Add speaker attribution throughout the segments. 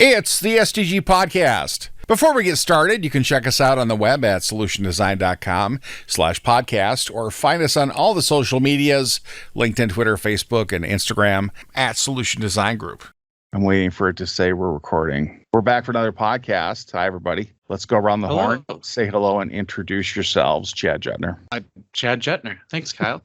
Speaker 1: It's the SDG Podcast. Before we get started, you can check us out on the web at solutiondesign.com/podcast or find us on all the social medias, LinkedIn, Twitter, Facebook, and Instagram at Solution Design Group. I'm waiting for it to say we're recording. We're back for another podcast. Hi, everybody. Let's go around the horn. Say hello and introduce yourselves. Chad Jetner.
Speaker 2: I'm Chad Jetner. Thanks, Kyle.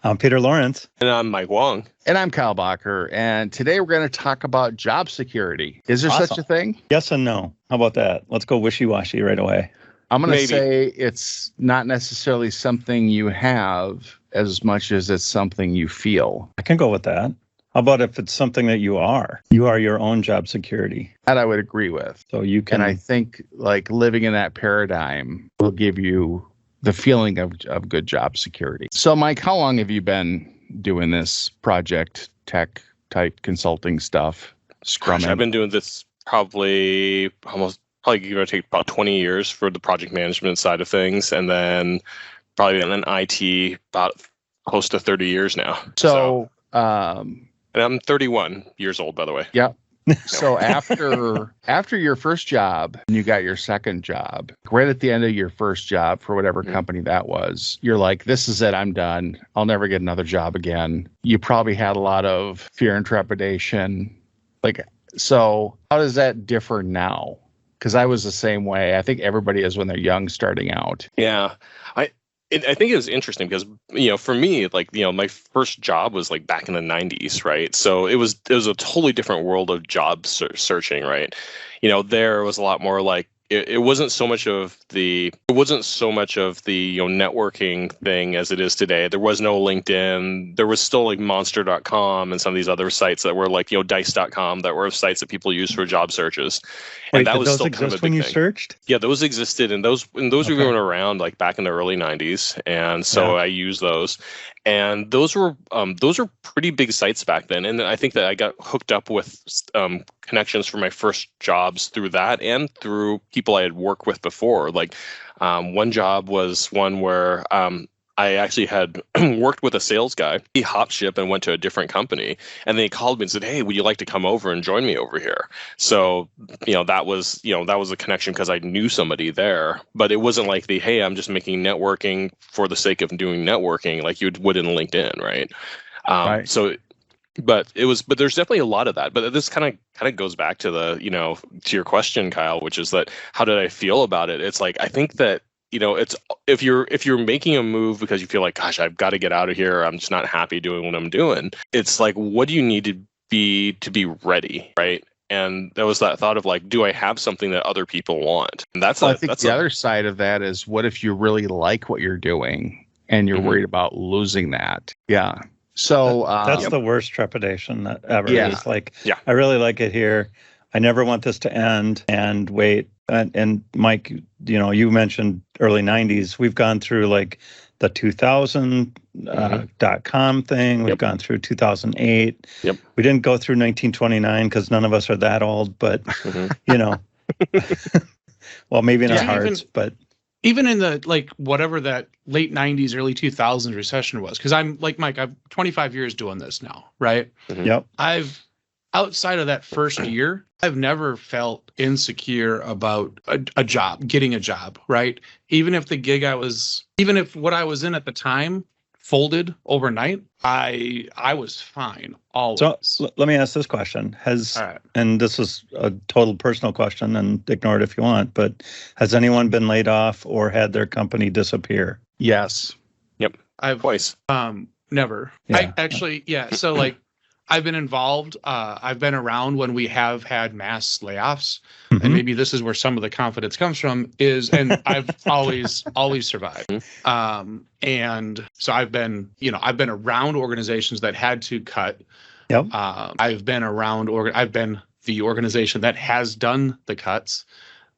Speaker 3: I'm Peter Lawrence.
Speaker 4: And I'm Mike Wong.
Speaker 1: And I'm Kyle Bacher. And today we're going to talk about job security. Is there such a thing?
Speaker 3: Yes and no. How about that? Let's go wishy-washy right away.
Speaker 1: I'm going to say it's not necessarily something you have as much as it's something you feel.
Speaker 3: I can go with that. How about if it's something that you are? You are your own job security.
Speaker 1: That I would agree with.
Speaker 3: So you can.
Speaker 1: And I think like living in that paradigm will give you the feeling of good job security. So Mike, how long have you been doing this project tech type consulting stuff? Scrumming?
Speaker 4: I've been doing this probably going to take about 20 years for the project management side of things. And then probably in IT about close to 30 years now.
Speaker 1: So
Speaker 4: and I'm 31 years old, by the way.
Speaker 1: Yeah. So after your first job and you got your second job, right at the end of your first job for whatever company that was, you're like, this is it. I'm done. I'll never get another job again. You probably had a lot of fear and trepidation. So how does that differ now? Because I was the same way. I think everybody is when they're young starting out.
Speaker 4: Yeah. I think it was interesting because, for me, my first job was back in the 90s, right? So it was a totally different world of job searching, right? There was a lot more it wasn't so much of the networking thing as it is today. There was no LinkedIn. There was still monster.com and some of these other sites that were dice.com that were sites that people used for job searches.
Speaker 3: Wait,
Speaker 4: and that
Speaker 3: did
Speaker 4: was
Speaker 3: those
Speaker 4: still
Speaker 3: exist
Speaker 4: kind of a
Speaker 3: when
Speaker 4: big
Speaker 3: you
Speaker 4: thing.
Speaker 3: searched?
Speaker 4: Yeah, those existed, and those were going around back in the early 90s, and so I used those. And those were pretty big sites back then, and I think that I got hooked up with connections for my first jobs through that and through people I had worked with before. One job was one where I actually had worked with a sales guy. He hopped ship and went to a different company, and then he called me and said, "Hey, would you like to come over and join me over here?" So that was a connection because I knew somebody there, but it wasn't hey, I'm just making networking for the sake of doing networking like you would in LinkedIn, right?
Speaker 1: Right.
Speaker 4: So, but there's definitely a lot of that. But this kind of goes back to to your question, Kyle, which is that how did I feel about it? It's I think that it's if you're making a move because you feel gosh, I've got to get out of here, I'm just not happy doing what I'm doing. It's what do you need to be ready, right? And there was that thought of do I have something that other people want? And I think
Speaker 1: the other side of that is what if you really like what you're doing and you're worried about losing that? Yeah. So
Speaker 3: that's the worst trepidation that ever is.
Speaker 4: I
Speaker 3: really like it here. I never want this to end. And wait, and Mike, you mentioned early 90s. We've gone through the 2000 .com thing. We've gone through 2008.
Speaker 4: Yep.
Speaker 3: We didn't go through 1929 because none of us are that old, but well, maybe in our hearts, but
Speaker 2: even in the whatever that late 90s, early 2000s recession was, because I'm like Mike, I've 25 years doing this now, right?
Speaker 4: Mm-hmm.
Speaker 3: Yep.
Speaker 2: I've outside of that first year, I've never felt insecure about a job, getting a job, right? Even if what I was in at the time folded overnight, I was fine always.
Speaker 3: So let me ask this question. And this is a total personal question, and ignore it if you want, but has anyone been laid off or had their company disappear?
Speaker 1: Yes.
Speaker 4: Yep.
Speaker 2: I've
Speaker 4: twice.
Speaker 2: Never.
Speaker 3: Yeah.
Speaker 2: So I've been involved. I've been around when we have had mass layoffs, and maybe this is where some of the confidence comes from. And I've always survived. And so I've been around organizations that had to cut.
Speaker 3: Yep.
Speaker 2: I've been the organization that has done the cuts,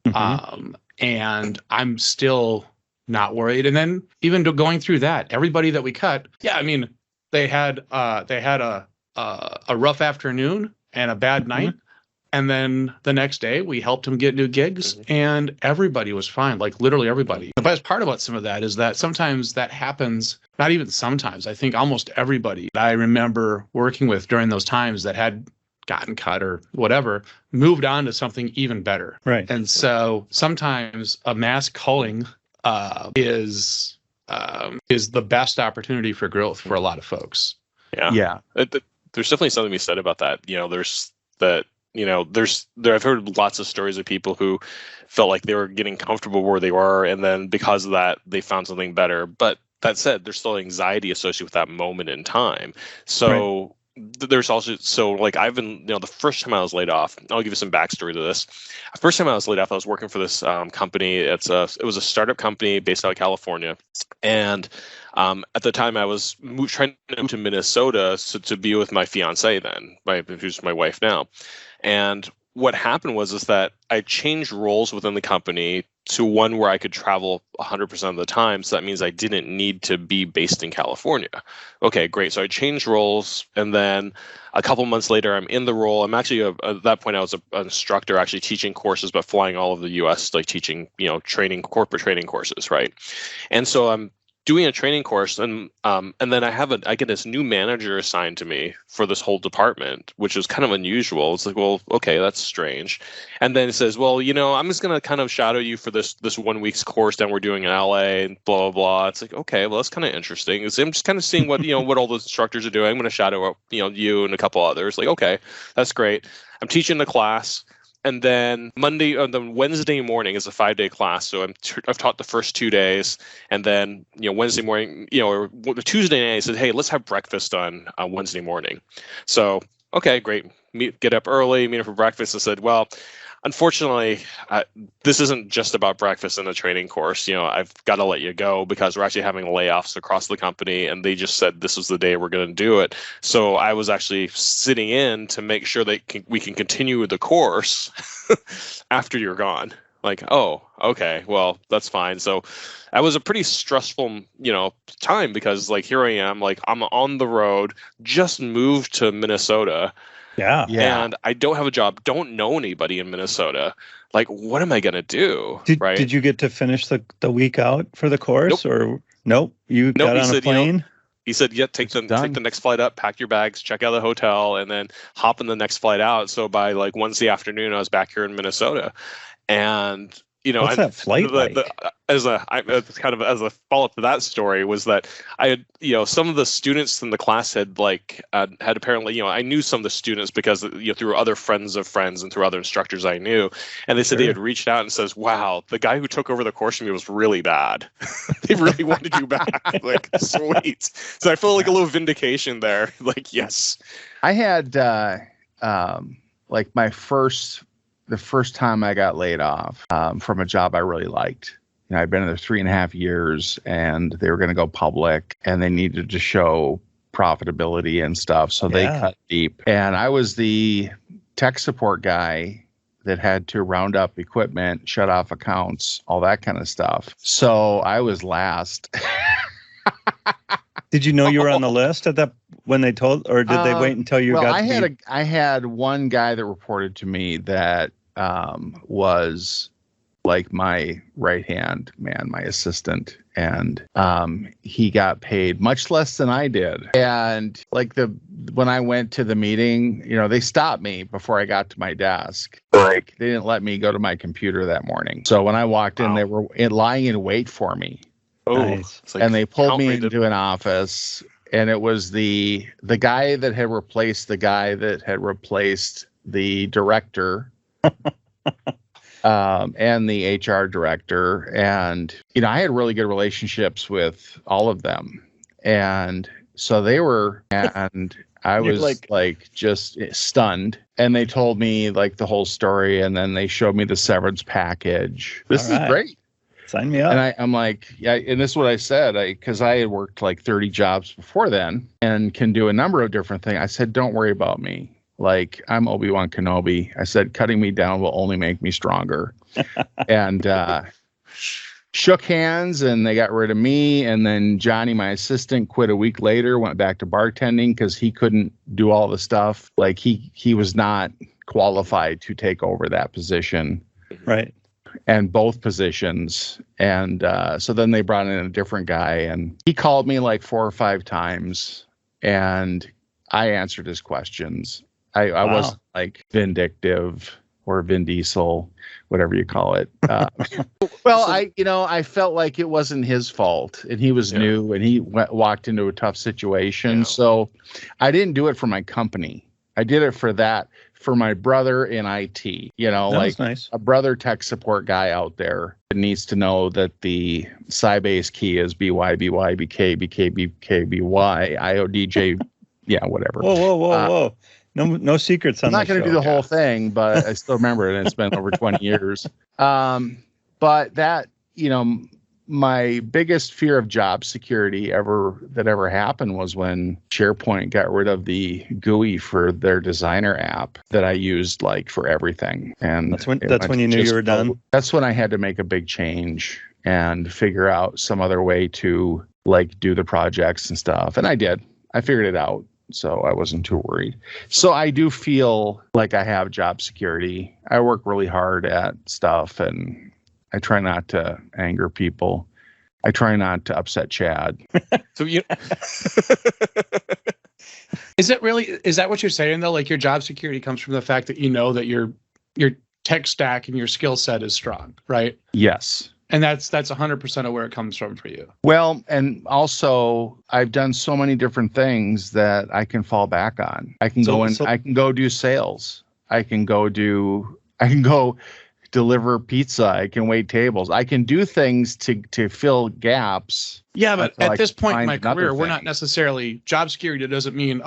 Speaker 2: and I'm still not worried. And then even going through that, everybody that we cut, they had a rough afternoon and a bad night. And then the next day we helped him get new gigs and everybody was fine. Literally everybody. The best part about some of that is that sometimes that happens, not even sometimes, I think almost everybody that I remember working with during those times that had gotten cut or whatever, moved on to something even better.
Speaker 3: Right.
Speaker 2: And so sometimes a mass culling is the best opportunity for growth for a lot of folks.
Speaker 1: Yeah.
Speaker 4: There's definitely something to be said about that. I've heard lots of stories of people who felt like they were getting comfortable where they were, and then because of that, they found something better. But that said, there's still anxiety associated with that moment in time. So there's also, like, I've been, the first time I was laid off, I'll give you some backstory to this. The first time I was laid off, I was working for this company. It was a startup company based out of California. And at the time I was trying to move to Minnesota to be with my fiance then, who's my wife now. And what happened was that I changed roles within the company to one where I could travel 100% of the time. So that means I didn't need to be based in California. Okay, great. So I changed roles, and then a couple months later, I'm in the role. I'm actually at that point I was an instructor, actually teaching courses, but flying all over the U.S., like teaching, corporate training courses, right? And so I'm doing a training course, and then I get this new manager assigned to me for this whole department, which is kind of unusual. It's like, well, okay, that's strange. And then it says, well, I'm just going to kind of shadow you for this 1 week's course that we're doing in LA and blah, blah, blah. It's like, okay, well, that's kind of interesting. I'm just kind of seeing what, what all the instructors are doing. I'm going to shadow, you and a couple others. Like, okay, that's great. I'm teaching the class. And then Wednesday morning is a 5-day class. So I've taught the first 2 days. And then, Wednesday morning, or Tuesday night, I said, hey, let's have breakfast on Wednesday morning. So, okay, great. Get up early, meet up for breakfast. I said, well, unfortunately, this isn't just about breakfast in the training course. I've got to let you go because we're actually having layoffs across the company, and they just said this was the day we're going to do it. So I was actually sitting in to make sure that we can continue the course after you're gone. Like, oh, okay, well, that's fine. So that was a pretty stressful, time because, like, here I am, like, I'm on the road, just moved to Minnesota.
Speaker 3: Yeah.
Speaker 4: And I don't have a job, don't know anybody in Minnesota. Like, what am I going to do? Right?
Speaker 3: Did you get to finish the week out for the course?
Speaker 4: Nope.
Speaker 3: Or nope? You got on a plane?
Speaker 4: He said, yeah, take the next flight up, pack your bags, check out the hotel, and then hop in the next flight out. So by like Wednesday afternoon, I was back here in Minnesota. And
Speaker 3: what's that flight like?
Speaker 4: As a follow-up to that story was that I had, some of the students in the class had apparently, I knew some of the students because, through other friends of friends and through other instructors I knew. And they said they had reached out and says, wow, the guy who took over the course from me was really bad. They really wanted you back. Like, sweet. So I felt like a little vindication there. Like, yes.
Speaker 1: I had, the first time I got laid off from a job I really liked. I'd been there 3.5 years, and they were going to go public, and they needed to show profitability and stuff. So they cut deep. And I was the tech support guy that had to round up equipment, shut off accounts, all that kind of stuff. So I was last.
Speaker 3: Did you know you were on the list at that when they told, or did they wait until you got?
Speaker 1: I had one guy that reported to me that was like my right-hand man, my assistant, and he got paid much less than I did. And like when I went to the meeting, they stopped me before I got to my desk. Like, they didn't let me go to my computer that morning. So when I walked in, they were lying in wait for me.
Speaker 4: Oh,
Speaker 3: nice.
Speaker 4: Like,
Speaker 1: and they pulled me into an office, and it was the guy that had replaced the guy that had replaced the director. And the HR director. And, I had really good relationships with all of them. And so they were, and I was like just stunned. And they told me like the whole story. And then they showed me the severance package. This is great.
Speaker 3: Sign me up.
Speaker 1: And I'm like, yeah. And this is what I said, because I had worked like 30 jobs before then and can do a number of different things. I said, don't worry about me. Like, I'm Obi-Wan Kenobi. I said, cutting me down will only make me stronger. And shook hands, and they got rid of me. And then Johnny, my assistant, quit a week later, went back to bartending because he couldn't do all the stuff. Like, he was not qualified to take over that position.
Speaker 3: Right.
Speaker 1: And both positions. And so then they brought in a different guy, and he called me like 4 or 5 times, and I answered his questions. I
Speaker 3: Wow.
Speaker 1: wasn't like vindictive or Vin Diesel, whatever you call it. Well, I felt like it wasn't his fault, and he was new, and he walked into a tough situation.
Speaker 4: Yeah.
Speaker 1: So I didn't do it for my company. I did it for my brother in IT.
Speaker 3: That
Speaker 1: Like
Speaker 3: was nice.
Speaker 1: a brother tech support guy out there that needs to know that the Sybase key is BY, BK, BY, IODJ, yeah, whatever.
Speaker 3: Whoa. No secrets on
Speaker 1: I'm not
Speaker 3: the
Speaker 1: going to
Speaker 3: show.
Speaker 1: do the whole thing, but I still remember it, and it's been over 20 years. But that, my biggest fear of job security that ever happened was when SharePoint got rid of the GUI for their designer app that I used like for everything. And
Speaker 3: That's when you knew you were done.
Speaker 1: That's when I had to make a big change and figure out some other way to like do the projects and stuff. And I did. I figured it out. So I wasn't too worried. So I do feel like I have job security. I work really hard at stuff, and I try not to anger people. I try not to upset Chad.
Speaker 4: So you
Speaker 2: Is that what you're saying though? Like your job security comes from the fact that you know that your tech stack and your skill set is strong, right?
Speaker 1: Yes.
Speaker 2: And that's 100% of where it comes from for you.
Speaker 1: Well, and also I've done so many different things that I can fall back on. I can I can go do sales. I can go deliver pizza. I can wait tables. I can do things to fill gaps.
Speaker 2: Yeah, but
Speaker 1: until I
Speaker 2: at this
Speaker 1: can
Speaker 2: point in
Speaker 1: find
Speaker 2: my
Speaker 1: another
Speaker 2: career, we're
Speaker 1: thing.
Speaker 2: not necessarily job security. Doesn't mean,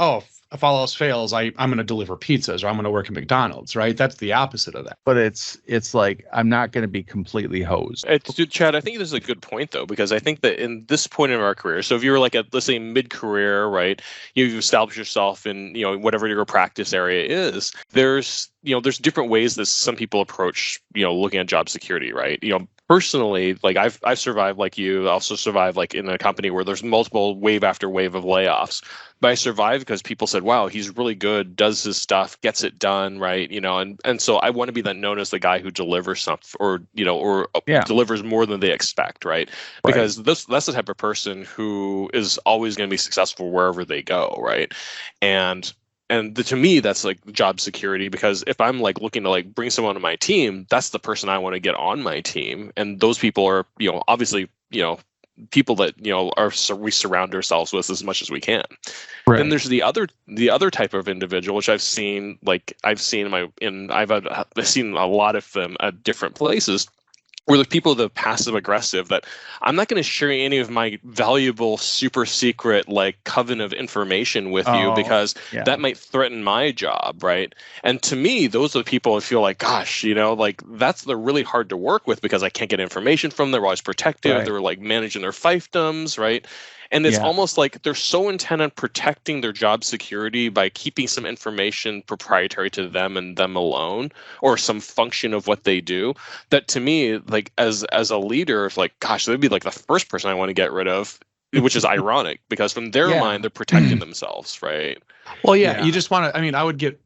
Speaker 2: if all else fails, I'm going to deliver pizzas or I'm going to work at McDonald's, right? That's the opposite of that.
Speaker 1: But it's like I'm not going to be completely hosed.
Speaker 4: Dude, Chad, I think this is a good point though, because I think that in this point in our career, so if you're like at, let's say, mid-career, right, you've established yourself in whatever your practice area is. There's different ways that some people approach looking at job security, right? Personally, like I've survived like you. I also survived like in a company where there's multiple wave after wave of layoffs. But I survived because people said, "Wow, he's really good, does his stuff, gets it done, right?" And so I want to be then known as the guy who delivers something, or delivers more than they expect, right? Because that's the type of person who is always going to be successful wherever they go, right? And to me, that's like job security, because if I'm like looking to like bring someone to my team, that's the person I want to get on my team. And those people are, obviously, people that, we surround ourselves with as much as we can. Right. Then there's the other type of individual, which I've seen a lot of them at different places, where the people that are passive aggressive, that I'm not going to share any of my valuable, super secret, like coven of information with you, because that might threaten my job, right? And to me, those are the people I feel like, gosh, they're really hard to work with, because I can't get information from them. They're always protective. Right. They're like managing their fiefdoms, right? And it's almost like they're so intent on protecting their job security by keeping some information proprietary to them and them alone, or some function of what they do, that to me, like as a leader, it's like, gosh, they'd be like the first person I want to get rid of, which is ironic, because from their mind, they're protecting themselves, right?
Speaker 2: Well, you just want to, I would get,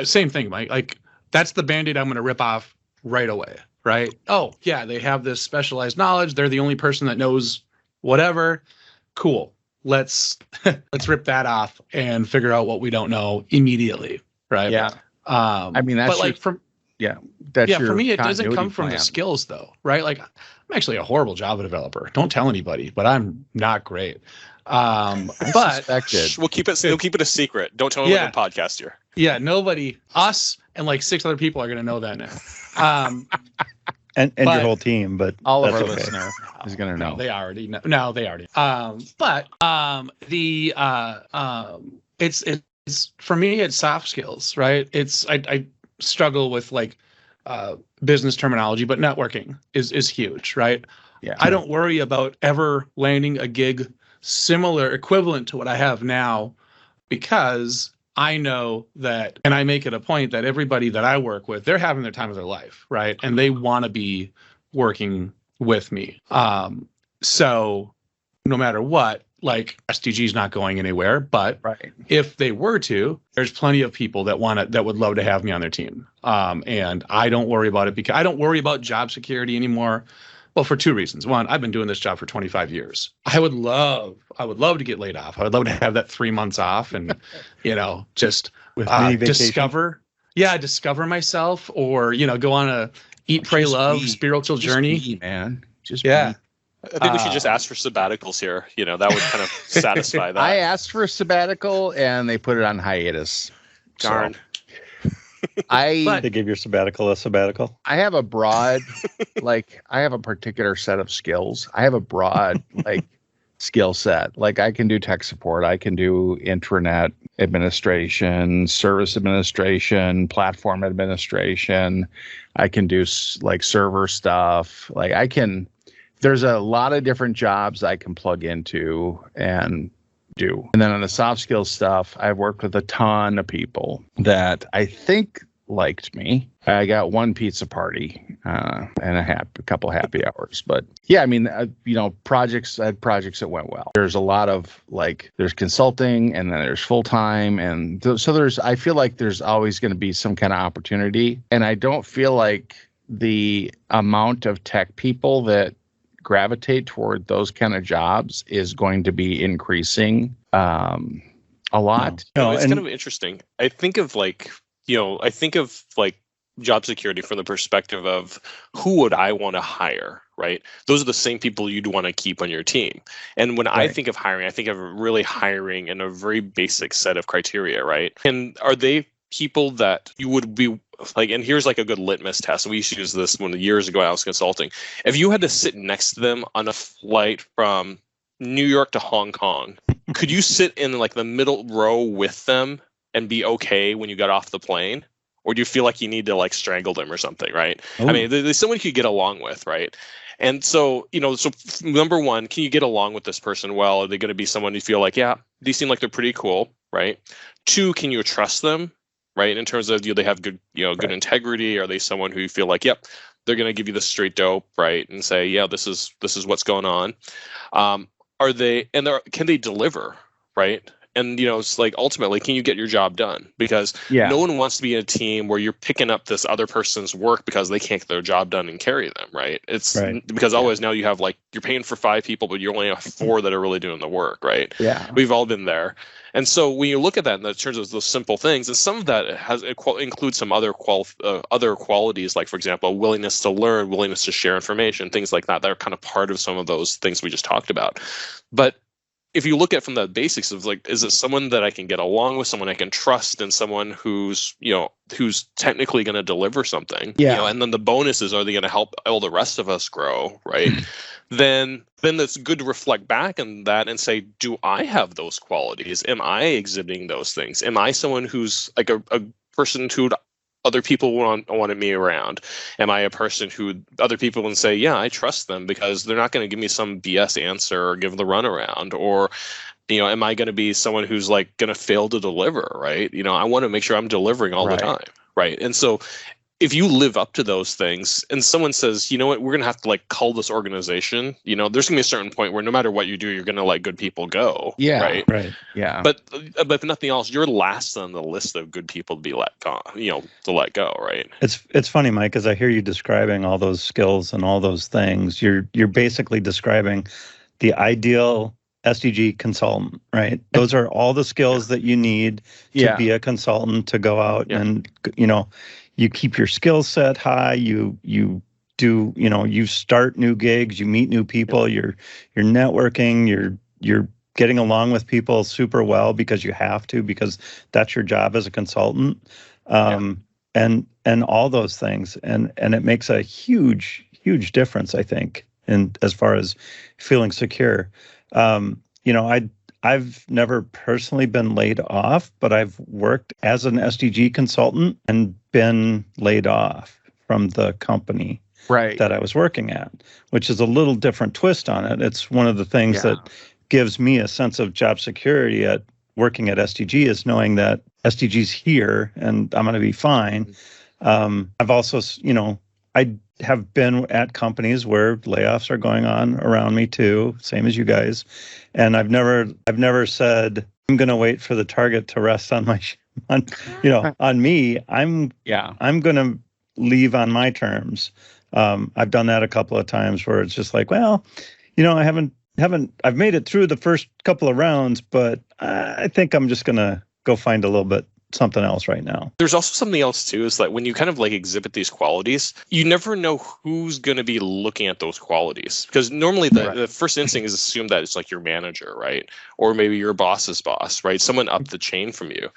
Speaker 2: same thing, Mike. Like, that's the Band-Aid I'm going to rip off right away, right? Oh, yeah, they have this specialized knowledge. They're the only person that knows whatever. Cool. Let's rip that off and figure out what we don't know immediately, right?
Speaker 1: Yeah. That's
Speaker 2: for me, it doesn't come from the skills though, right? Like, I'm actually a horrible Java developer. Don't tell anybody, but I'm not great. But
Speaker 4: we'll keep it a secret. Don't tell anyone on the podcast here.
Speaker 2: Yeah, nobody, us and like 6 other people are going to know that now.
Speaker 3: And your whole team, but
Speaker 1: all of our listener is going to know.
Speaker 2: They already know. No, they already. It's for me, it's soft skills, right? I struggle with like business terminology, but networking is huge, right? Yeah. I don't worry about ever landing a gig equivalent to what I have now, because I know that, and I make it a point that everybody that I work with, they're having their time of their life, right? And they want to be working with me. So no matter what, like SDG is not going anywhere, but if they were to, there's plenty of people that would love to have me on their team. And I don't worry about it, because I don't worry about job security anymore, Well, for two reasons. One, I've been doing this job for 25 years. I would love to get laid off. I would love to have that 3 months off and, just
Speaker 3: With mini vacation.
Speaker 2: discover myself, or, go on a eat, pray, love spiritual journey.
Speaker 1: Be, man. Just
Speaker 2: yeah.
Speaker 1: be.
Speaker 4: I think we should just ask for sabbaticals here. That would kind of satisfy that.
Speaker 1: I asked for a sabbatical and they put it on hiatus.
Speaker 4: Darn.
Speaker 3: They gave your sabbatical a sabbatical.
Speaker 1: I have a broad, I have a particular set of skills. I have a broad, skill set. I can do tech support. I can do intranet administration, service administration, platform administration. I can do server stuff. There's a lot of different jobs I can plug into and do. And then on the soft skills stuff, I've worked with a ton of people that I think liked me. I got one pizza party and a couple happy hours. But yeah, I mean, I had projects that went well. There's a lot of there's consulting, and then there's full-time. And so I feel like there's always going to be some kind of opportunity. And I don't feel like the amount of tech people that gravitate toward those kind of jobs is going to be increasing a lot.
Speaker 4: No, it's kind of interesting. I think of job security from the perspective of who would I want to hire, right? Those are the same people you'd want to keep on your team. And when I think of hiring, I think of really hiring in a very basic set of criteria, right? And are they people that you would be and here's a good litmus test. We used to use this years ago when I was consulting. If you had to sit next to them on a flight from New York to Hong Kong, could you sit in the middle row with them and be okay when you got off the plane? Or do you feel like you need to strangle them or something, right? Ooh. I mean, there's someone you could get along with, right? And so, number one, can you get along with this person well? Are they going to be someone you feel like, yeah, these seem like they're pretty cool, right? Two, can you trust them? Right, in terms of they have good, good integrity. Are they someone who you feel like, yep, they're going to give you the straight dope, right, and say, yeah, this is what's going on. Are they can they deliver, right? And it's ultimately, can you get your job done? Because no one wants to be in a team where you're picking up this other person's work because they can't get their job done and carry them, right? It's because always now you have you're paying for 5 people, but you only have 4 that are really doing the work, right? Yeah, we've all been there. And so when you look at that in terms of those simple things, and some of that includes some other qualities, like, for example, willingness to learn, willingness to share information, things like that. That are kind of part of some of those things we just talked about. But if you look at from the basics of is it someone that I can get along with, someone I can trust, and someone who's technically going to deliver something, and then the bonus is, are they going to help all the rest of us grow, right? then it's good to reflect back on that and say, do I have those qualities? Am I exhibiting those things? Am I someone who's a person who other people wanted me around? Am I a person who other people can say, yeah, I trust them because they're not going to give me some BS answer or give the runaround? Or, am I going to be someone who's going to fail to deliver, right? I want to make sure I'm delivering all the time, right? And so if you live up to those things and someone says, you know what, we're going to have to cull this organization, there's going to be a certain point where no matter what you do, you're going to let good people go. Yeah. Right. Yeah. But if nothing else, you're last on the list of good people to be let go, to let go. Right.
Speaker 3: It's funny, Mike, as I hear you describing all those skills and all those things, you're basically describing the ideal SDG consultant, right? Those are all the skills that you need to be a consultant, to go out and, you keep your skill set high. You do, you start new gigs, you meet new people, you're networking, you're getting along with people super well because you have to, because that's your job as a consultant. And all those things. And it makes a huge difference, I think, in as far as feeling secure. I've never personally been laid off, but I've worked as an SDG consultant and been laid off from the company that I was working at, which is a little different twist on it. It's one of the things that gives me a sense of job security at working at SDG, is knowing that SDG's here and I'm going to be fine. I've also, I have been at companies where layoffs are going on around me too, same as you guys. And I've never said, I'm going to wait for the target to rest on my, on me. I'm going to leave on my terms. I've done that a couple of times where it's just like, well, I've made it through the first couple of rounds, but I think I'm just going to go find a little bit something else right now.
Speaker 4: There's also something else too, is that when you kind of like exhibit these qualities, you never know who's going to be looking at those qualities, because normally the first instinct is assume that it's like your manager, right? Or maybe your boss's boss, right? Someone up the chain from you.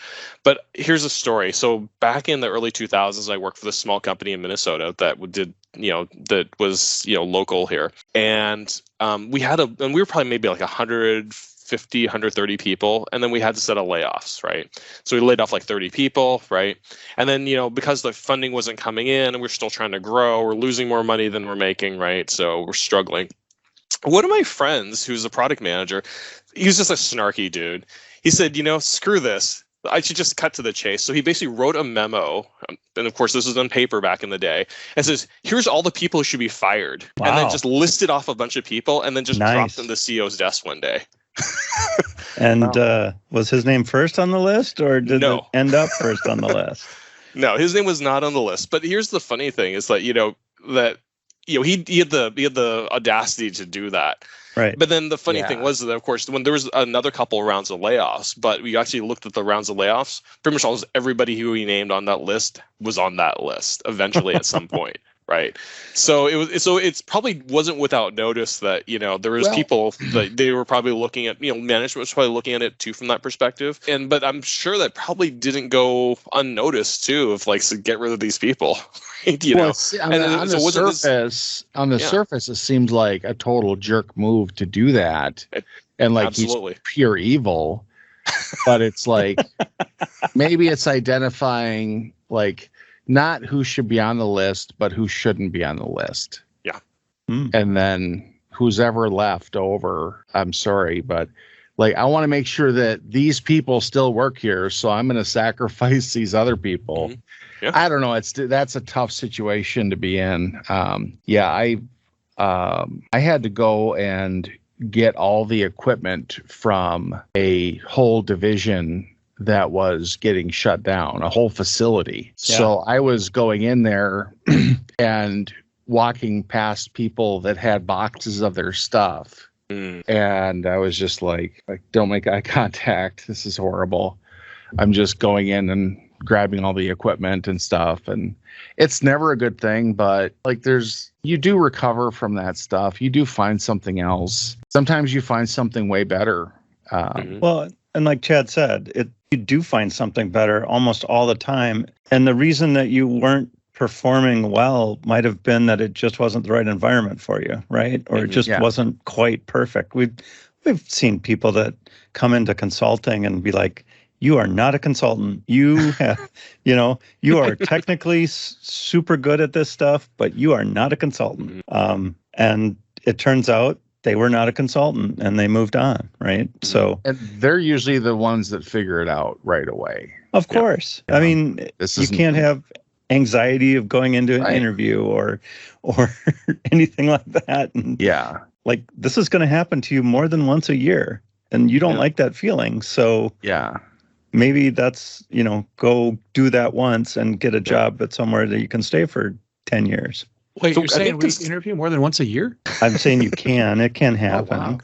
Speaker 4: But here's a story. So back in the early 2000s, I worked for this small company in Minnesota that was local here. And we were probably maybe like 130 people, and then we had to set up layoffs, right? So we laid off like 30 people, right? And then, because the funding wasn't coming in and we're still trying to grow, we're losing more money than we're making, right? So we're struggling. One of my friends, who's a product manager, he was just a snarky dude. He said, screw this. I should just cut to the chase. So he basically wrote a memo, and of course this was on paper back in the day, and says, here's all the people who should be fired. Wow. And then just listed off a bunch of people and then just dropped them to the CEO's desk one day.
Speaker 3: And was his name first on the list, or did it end up first on the list?
Speaker 4: No, his name was not on the list. But here's the funny thing: is that he had the audacity to do that.
Speaker 3: Right.
Speaker 4: But then the funny thing was that, of course, when there was another couple of rounds of layoffs, but we actually looked at the rounds of layoffs, pretty much almost everybody who he named on that list was on that list eventually at some point. Right. So it's probably wasn't without notice that, there was people that they were probably looking at, management was probably looking at it too from that perspective. But I'm sure that probably didn't go unnoticed too, of like, so get rid of these people. On
Speaker 1: the surface, it seems like a total jerk move to do that. And like,
Speaker 4: absolutely.
Speaker 1: He's pure evil, but it's like, maybe it's identifying like, not who should be on the list, but who shouldn't be on the list.
Speaker 4: Yeah.
Speaker 1: And then who's ever left over, I'm sorry, but like, I want to make sure that these people still work here. So I'm going to sacrifice these other people.
Speaker 4: Mm-hmm. Yeah.
Speaker 1: I don't know. That's a tough situation to be in. I had to go and get all the equipment from a whole division that was getting shut down, a whole facility. Yeah. So I was going in there and walking past people that had boxes of their stuff. And I was just like, don't make eye contact. This is horrible. I'm just going in and grabbing all the equipment and stuff. And it's never a good thing, but like you do recover from that stuff. You do find something else. Sometimes you find something way better.
Speaker 3: Well, and like Chad said, you do find something better almost all the time. And the reason that you weren't performing well might have been that it just wasn't the right environment for you, right? Or it just wasn't quite perfect. We've seen people that come into consulting and be like, you are not a consultant. You have, you are technically super good at this stuff, but you are not a consultant. And it turns out they were not a consultant and they moved on, right? So,
Speaker 1: and they're usually the ones that figure it out right away.
Speaker 3: Of course. I mean, you can't have anxiety of going into an interview or anything like that. And like, this is going to happen to you more than once a year, and you don't like that feeling. So maybe that's, go do that once and get a job at somewhere that you can stay for 10 years.
Speaker 2: Wait, so you're saying we interview more than once a year?
Speaker 3: I'm saying you can. It can happen.
Speaker 2: Oh,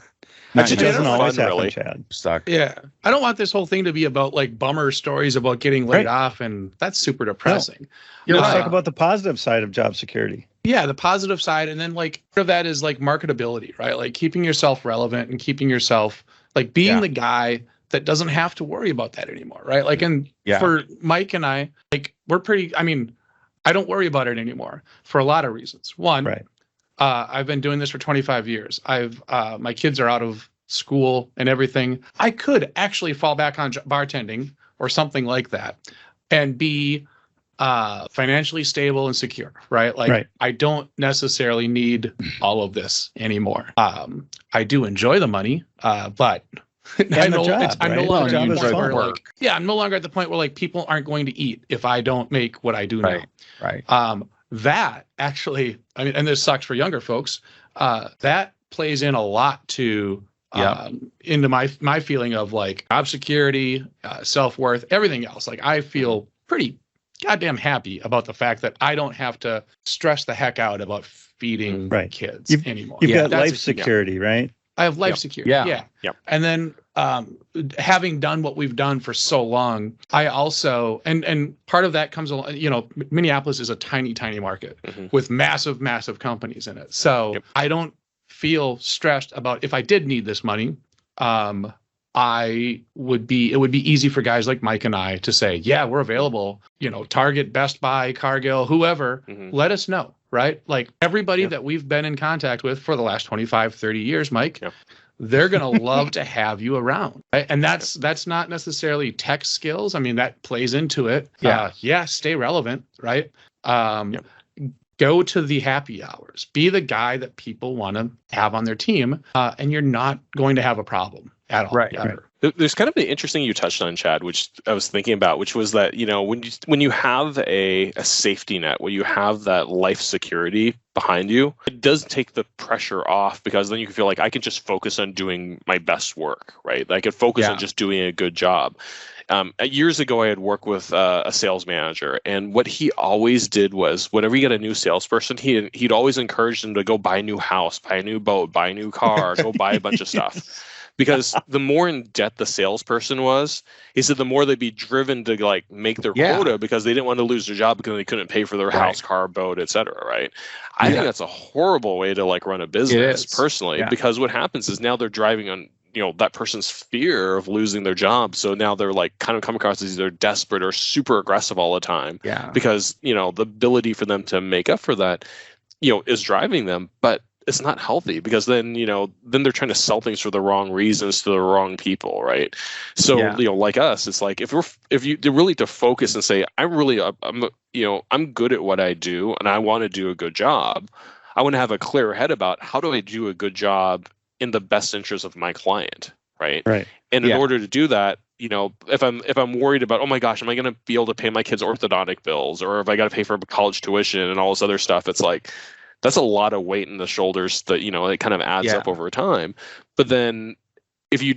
Speaker 2: wow.
Speaker 3: It doesn't always happen, Chad.
Speaker 1: Stuck.
Speaker 2: Yeah. I don't want this whole thing to be about like bummer stories about getting laid off, and that's super depressing.
Speaker 3: Let's talk about the positive side of job security.
Speaker 2: Yeah, the positive side. And then like part of that is like marketability, right? Like keeping yourself relevant and keeping yourself like being the guy that doesn't have to worry about that anymore, right? Like, and for Mike and I, like I don't worry about it anymore for a lot of reasons. One, I've been doing this for 25 years. My kids are out of school and everything. I could actually fall back on bartending or something like that and be financially stable and secure, right? Like I don't necessarily need all of this anymore. I do enjoy the money, but I'm no longer at the point where like people aren't going to eat if I don't make what I do now.
Speaker 1: Right.
Speaker 2: That actually, and this sucks for younger folks. That plays in a lot to into my feeling of like job security, self-worth, everything else. Like I feel pretty goddamn happy about the fact that I don't have to stress the heck out about feeding
Speaker 3: Right.
Speaker 2: kids anymore.
Speaker 3: You've got
Speaker 2: That's
Speaker 3: life
Speaker 2: a huge-
Speaker 3: security, right?
Speaker 2: I have life
Speaker 4: Yep.
Speaker 2: security.
Speaker 1: Yeah.
Speaker 2: Yeah.
Speaker 4: Yep.
Speaker 2: And then having done what we've done for so long, I also and part of that comes along. Minneapolis is a tiny market with massive companies in it. So I don't feel stressed about if I did need this money. It would be easy for guys like Mike and I to say, yeah, we're available. Target, Best Buy, Cargill, whoever, let us know. Right? Like everybody that we've been in contact with for the last 25, 30 years, Mike, they're going to love to have you around. Right? And that's not necessarily tech skills. I mean, that plays into it. Stay relevant. Right? Go to the happy hours. Be the guy that people want to have on their team, and you're not going to have a problem at all.
Speaker 1: Right.
Speaker 4: There's kind of the interesting you touched on, Chad, which I was thinking about, which was that when you have a safety net, when you have that life security behind you, it does take the pressure off, because then you can feel like I can just focus on doing my best work, right? I could focus on just doing a good job. Years ago, I had worked with a sales manager, and what he always did was whenever you get a new salesperson, he'd always encourage them to go buy a new house, buy a new boat, buy a new car, go buy a bunch of stuff. Because the more in debt the salesperson was, he said the more they'd be driven to like make their quota, because they didn't want to lose their job because they couldn't pay for their house, car, boat, etc. Right? I think that's a horrible way to like run a business personally, because what happens is now they're driving on that person's fear of losing their job. So now they're like kind of come across as either desperate or super aggressive all the time. Yeah. Because the ability for them to make up for that, is driving them, but it's not healthy, because then they're trying to sell things for the wrong reasons to the wrong people, right? So like us, it's like they're really to focus and say, I'm good at what I do, and I want to do a good job. I want to have a clear head about how do I do a good job in the best interest of my client, right? Right. And in order to do that, if I'm worried about, oh my gosh, am I going to be able to pay my kids' orthodontic bills, or if I got to pay for college tuition and all this other stuff, it's like that's a lot of weight in the shoulders that it kind of adds up over time. But then if you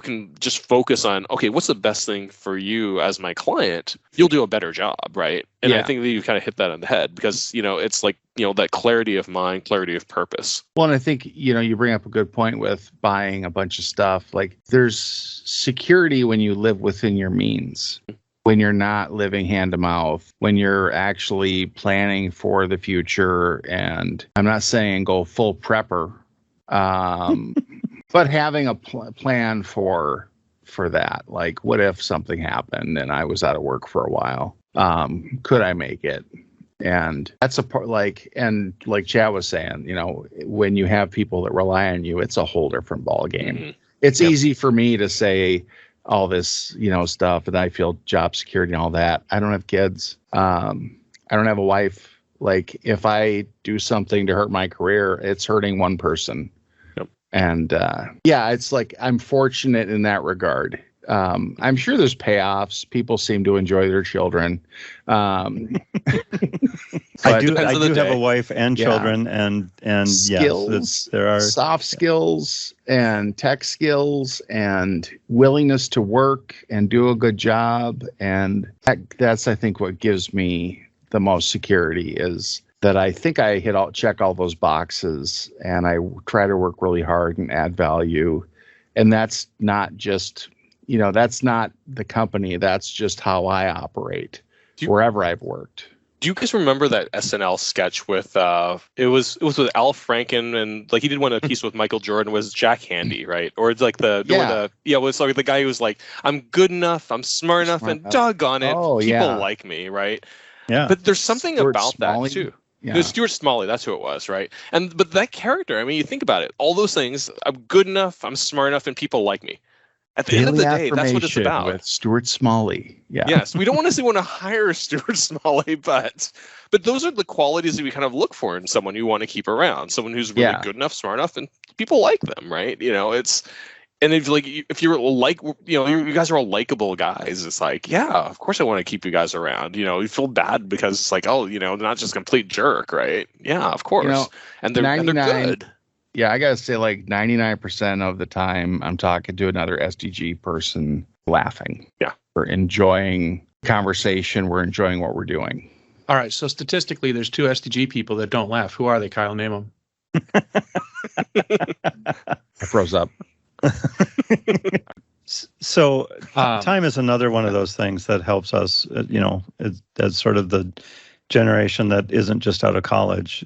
Speaker 4: can just focus on, okay, what's the best thing for you as my client, you'll do a better job, right? And I think that you kind of hit that on the head, because it's like that clarity of mind, clarity of purpose.
Speaker 1: Well, and I think you bring up a good point with buying a bunch of stuff. Like there's security when you live within your means, when you're not living hand to mouth, when you're actually planning for the future. And I'm not saying go full prepper, but having a plan for that. Like, what if something happened and I was out of work for a while? Could I make it? And that's a part, like Chad was saying, when you have people that rely on you, it's a whole different ball game. Mm-hmm. It's easy for me to say all this, stuff, and I feel job security and all that. I don't have kids. I don't have a wife. Like, if I do something to hurt my career, it's hurting one person. Yep. And it's like I'm fortunate in that regard. I'm sure there's payoffs. People seem to enjoy their children.
Speaker 3: I do have a wife and children, and
Speaker 1: skills,
Speaker 3: yes, there are
Speaker 1: soft skills and tech skills and willingness to work and do a good job. And that's, I think, what gives me the most security, is that I think I check all those boxes, and I try to work really hard and add value. And that's not just, that's not the company. That's just how I operate wherever I've worked.
Speaker 4: Do you guys remember that SNL sketch with it was with Al Franken, and like he did one a piece with Michael Jordan, was Jack Handy, right? Or it's like it's like the guy who was like, I'm good enough, I'm smart enough, and doggone it, people like me, right? Yeah. But there's something Stuart about Smalley. That too. Yeah. No, Stuart Smalley, that's who it was, right? But that character, I mean, you think about it, all those things, I'm good enough, I'm smart enough, and people like me. At the end of the day, that's what it's about.
Speaker 1: With Stuart Smalley. Yeah.
Speaker 4: Yes, we don't want to hire Stuart Smalley, but those are the qualities that we kind of look for in someone you want to keep around. Someone who's really good enough, smart enough, and people like them, right? And if you're like, you guys are all likable guys, it's like, yeah, of course I want to keep you guys around. You feel bad because it's like, oh, they're not just a complete jerk, right? Yeah, of course. And they're good.
Speaker 1: Yeah, I got to say, like 99% of the time I'm talking to another SDG person laughing.
Speaker 4: Yeah.
Speaker 1: Or enjoying conversation. We're enjoying what we're doing.
Speaker 2: All right. So statistically, there's 2 SDG people that don't laugh. Who are they, Kyle? Name them.
Speaker 1: I froze up.
Speaker 3: So time is another one of those things that helps us, as sort of the generation that isn't just out of college.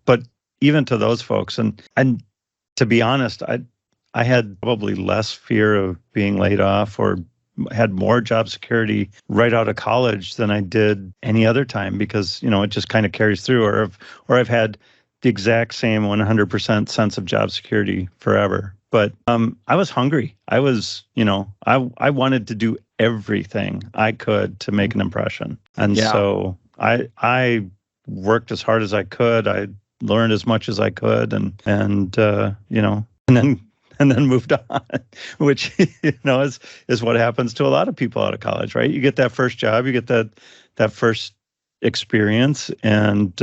Speaker 3: But even to those folks, and to be honest, I had probably less fear of being laid off or had more job security right out of college than I did any other time, because, it just kind of carries through, or I've had the exact same 100% sense of job security forever. But I was hungry. I was, I wanted to do everything I could to make an impression. And so I worked as hard as I could. I learned as much as I could, and then moved on, which, is what happens to a lot of people out of college, right? You get that first job, you get that first experience, and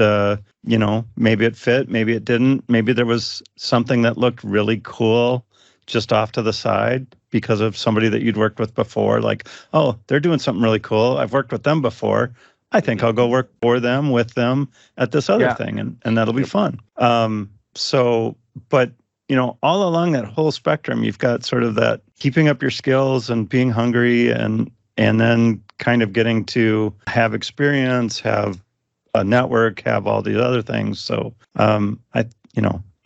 Speaker 3: maybe it fit, maybe it didn't, maybe there was something that looked really cool just off to the side because of somebody that you'd worked with before, like, oh, they're doing something really cool, I've worked with them before, I think I'll go work for them, with them at this other thing, and that'll be fun. But all along that whole spectrum, you've got sort of that keeping up your skills and being hungry, and then kind of getting to have experience, have a network, have all these other things. So,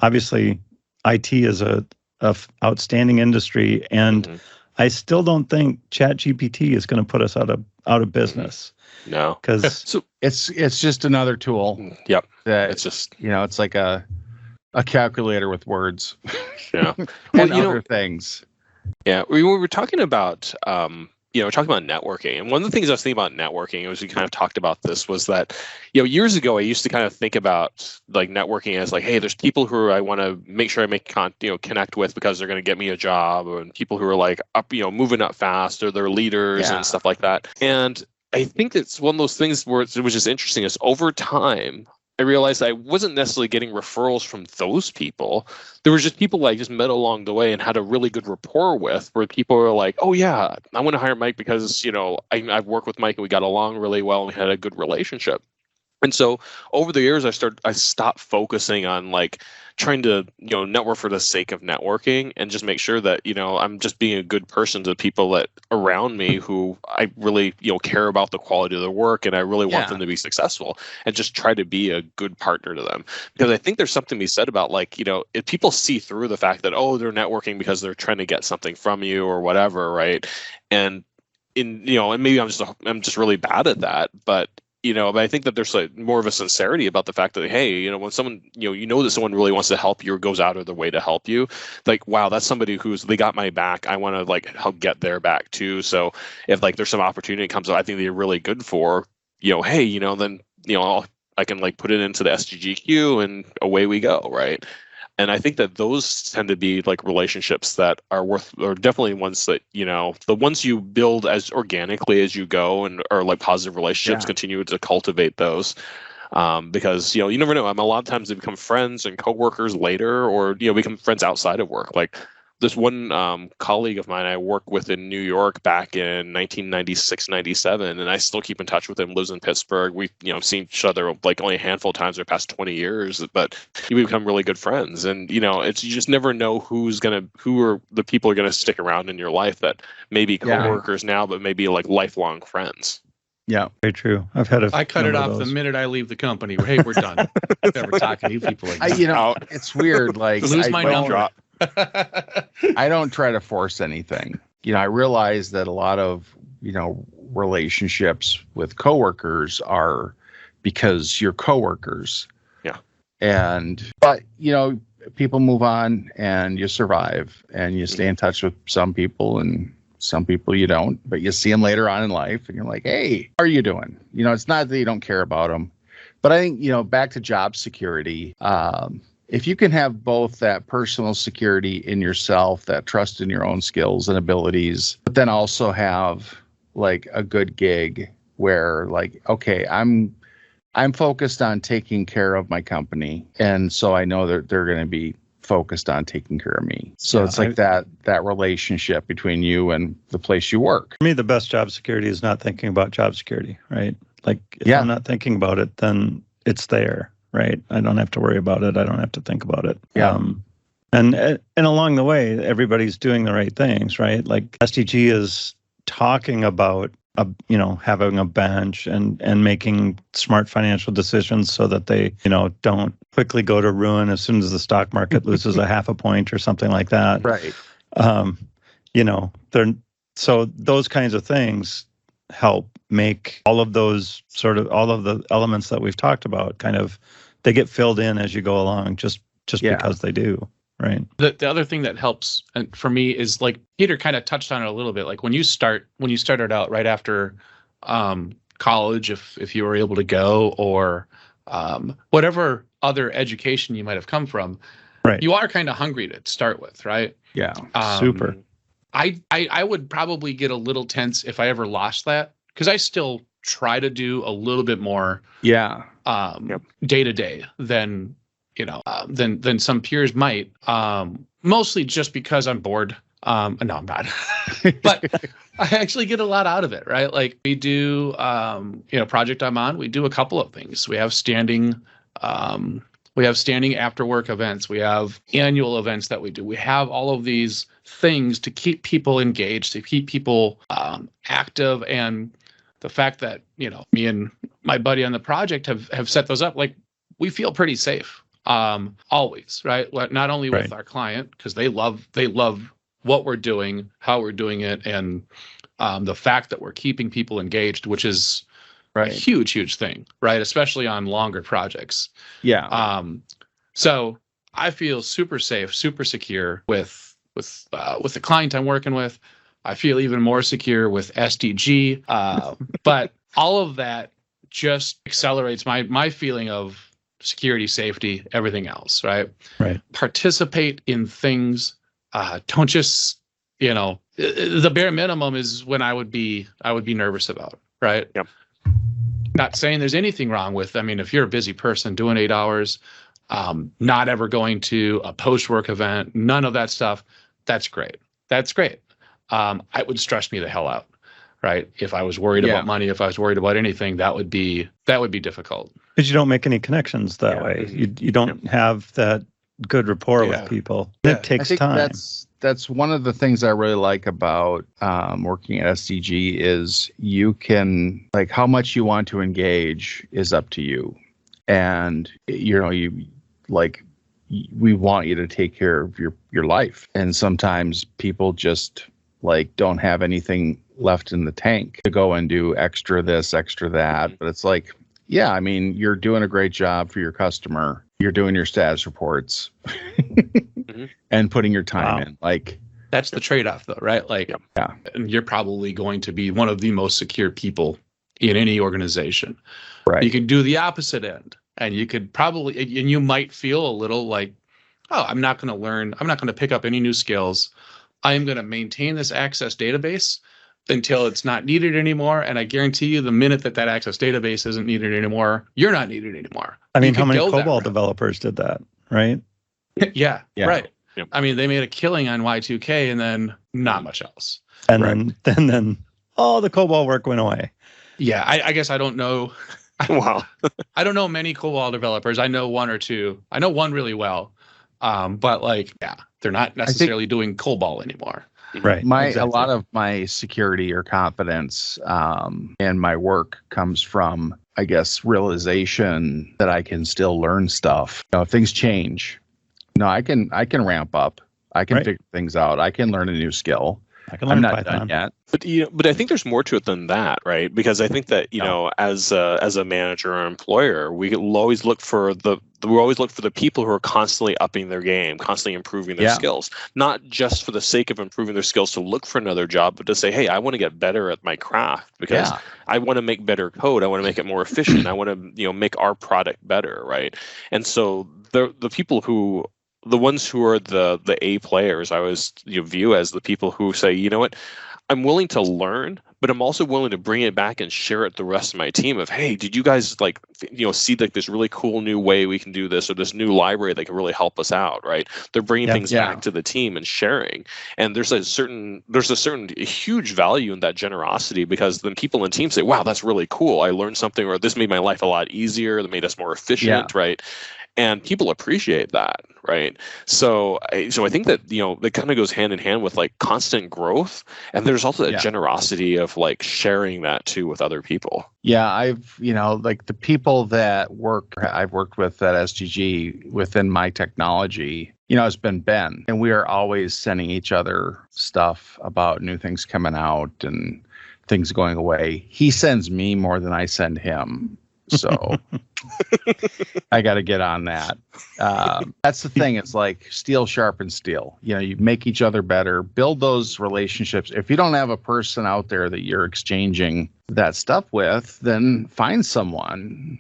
Speaker 3: obviously IT is a outstanding industry, and I still don't think ChatGPT is going to put us out of business.
Speaker 4: No,
Speaker 3: because
Speaker 1: so it's just another tool.
Speaker 4: Yep.
Speaker 1: That
Speaker 4: it's just
Speaker 1: it's like a calculator with words.
Speaker 4: Yeah.
Speaker 1: And other things.
Speaker 4: Yeah, we were talking about networking, and one of the things I was thinking about networking, as we kind of talked about this, was that years ago I used to kind of think about like networking as like, hey, there's people who I want to make sure I connect with because they're going to get me a job, and people who are like up, moving up fast, or they're leaders and stuff like that. And I think it's one of those things which is interesting is over time, I realized I wasn't necessarily getting referrals from those people. There was just people I just met along the way and had a really good rapport with, where people were like, oh yeah, I want to hire Mike because, I've worked with Mike and we got along really well and we had a good relationship. And so over the years, I stopped focusing on like trying to, network for the sake of networking, and just make sure that, I'm just being a good person to people that around me who I really, care about the quality of their work, and I really want them to be successful, and just try to be a good partner to them. Because I think there's something to be said about like, if people see through the fact that, oh, they're networking because they're trying to get something from you or whatever, right? And and maybe I'm just really bad at that, but but I think that there's like more of a sincerity about the fact that, hey, when someone, that someone really wants to help you or goes out of their way to help you, like, wow, that's somebody they got my back. I want to like help get their back too. So if like there's some opportunity that comes up, I think they're really good for, hey, then, I can like put it into the SDG queue and away we go. Right. And I think that those tend to be like relationships that are definitely ones that, the ones you build as organically as you go, and are like positive relationships, continue to cultivate those. Because, you never know. A lot of times they become friends and coworkers later, or, become friends outside of work. Like this one colleague of mine I worked with in New York back in 1996, 97, and I still keep in touch with him, lives in Pittsburgh. We've, seen each other like only a handful of times in the past 20 years, but we become really good friends. And, you just never know who are the people who are going to stick around in your life that may be coworkers now, but maybe like lifelong friends.
Speaker 3: Yeah, very true. I cut it off
Speaker 2: the minute I leave the company. Hey, we're done. I'm never talking to you people like that.
Speaker 1: It's weird. Like,
Speaker 2: lose my number.
Speaker 1: I don't try to force anything. I realize that a lot of, relationships with coworkers are because you're coworkers.
Speaker 4: Yeah.
Speaker 1: But, people move on and you survive, and you stay in touch with some people, and some people you don't, but you see them later on in life and you're like, hey, how are you doing? It's not that you don't care about them, but I think, back to job security, if you can have both that personal security in yourself, that trust in your own skills and abilities, but then also have like a good gig where like, okay, I'm focused on taking care of my company. And so I know that they're going to be focused on taking care of me. So
Speaker 3: Yeah,
Speaker 1: it's like that relationship between you and the place you work.
Speaker 3: For me, the best job security is not thinking about job security, right? Like if
Speaker 1: Yeah.
Speaker 3: I'm not thinking about it, then it's there, right? I don't have to worry about it. I don't have to think about it.
Speaker 1: Yeah.
Speaker 3: And along the way, everybody's doing the right things, right? Like SDG is talking about having a bench and making smart financial decisions so that they don't quickly go to ruin as soon as the stock market loses a half a point or something like that.
Speaker 1: Right.
Speaker 3: So those kinds of things help make all of the elements that we've talked about they get filled in as you go along just because they do. Right.
Speaker 2: The other thing that helps, and for me, is like Peter kind of touched on it a little bit. Like when you started out right after college, if you were able to go, or whatever other education you might have come from,
Speaker 3: right?
Speaker 2: You are kind of hungry to start with, right?
Speaker 1: Yeah.
Speaker 3: Super.
Speaker 2: I would probably get a little tense if I ever lost that, because I still try to do a little bit more.
Speaker 1: Yeah.
Speaker 2: Day to day than some peers might, mostly just because I'm bored. No, I'm not. But I actually get a lot out of it, right? Like we do, project I'm on, we do a couple of things. We have standing after work events. We have annual events that we do. We have all of these things to keep people engaged, to keep people active. And the fact that, me and my buddy on the project have set those up, like we feel pretty safe. Always, right? Not only with our client, because they love what we're doing, how we're doing it, and the fact that we're keeping people engaged, which is a huge thing, right? Especially on longer projects.
Speaker 1: Yeah.
Speaker 2: So I feel super safe, super secure with the client I'm working with. I feel even more secure with SDG. But all of that just accelerates my feeling of security, safety, everything else, right?
Speaker 3: Right.
Speaker 2: Participate in things. Don't just, the bare minimum is when I would be nervous about, right?
Speaker 4: Yep.
Speaker 2: Not saying there's anything wrong with, if you're a busy person doing 8 hours, not ever going to a post-work event, none of that stuff, that's great. That's great. It would stress me the hell out, right? If I was worried about money, if I was worried about anything, that would be difficult.
Speaker 3: Because you don't make any connections that way. You don't have that good rapport with people. It takes time.
Speaker 1: That's one of the things I really like about working at SDG is you can, like, how much you want to engage is up to you. And, we want you to take care of your life. And sometimes people just don't have anything left in the tank to go and do extra this, extra that. But it's like, yeah, you're doing a great job for your customer. You're doing your status reports and putting your time in.
Speaker 2: That's the trade-off though, right? And you're probably going to be one of the most secure people in any organization.
Speaker 1: Right.
Speaker 2: You could do the opposite end, and you could probably, and you might feel a little like, oh, I'm not going to pick up any new skills. I'm going to maintain this Access database until it's not needed anymore. And I guarantee you, the minute that Access database isn't needed anymore, you're not needed anymore.
Speaker 3: How many COBOL developers did that, right?
Speaker 2: Yeah, right. Yep. They made a killing on Y2K and then not much else.
Speaker 3: And then all the COBOL work went away.
Speaker 2: Yeah, I guess I don't know.
Speaker 4: Wow.
Speaker 2: I don't know many COBOL developers. I know one or two. I know one really well. But they're not necessarily doing COBOL anymore.
Speaker 3: Right.
Speaker 1: A lot of my security or confidence and my work comes from, I guess, realization that I can still learn stuff. If things change, I can ramp up. I can figure things out. I can learn a new skill. I'm not
Speaker 3: Python.
Speaker 1: done yet.
Speaker 4: But I think there's more to it than that, right? Because I think that as a manager or employer, we always look for the people who are constantly upping their game, constantly improving their skills, not just for the sake of improving their skills to look for another job, but to say, hey, I want to get better at my craft because I want to make better code. I want to make it more efficient. I want to make our product better, right? And so the people who, the ones who are the A players, I always view as the people who say, you know what, I'm willing to learn, but I'm also willing to bring it back and share it with the rest of my team of, hey, did you guys like, see like this really cool new way we can do this, or this new library that can really help us out, right? They're bringing things back to the team and sharing. And there's a certain huge value in that generosity, because then people in teams say, wow, that's really cool. I learned something, or this made my life a lot easier. That made us more efficient, right? And people appreciate that, right? So I think that, that kind of goes hand in hand with like constant growth. And there's also that generosity of like sharing that too with other people.
Speaker 1: Yeah, I've, like the people that I've worked with at SGG within my technology, it's been Ben. And we are always sending each other stuff about new things coming out and things going away. He sends me more than I send him. So I got to get on that. That's the thing. It's like steel sharpens steel. You make each other better, build those relationships. If you don't have a person out there that you're exchanging that stuff with, then find someone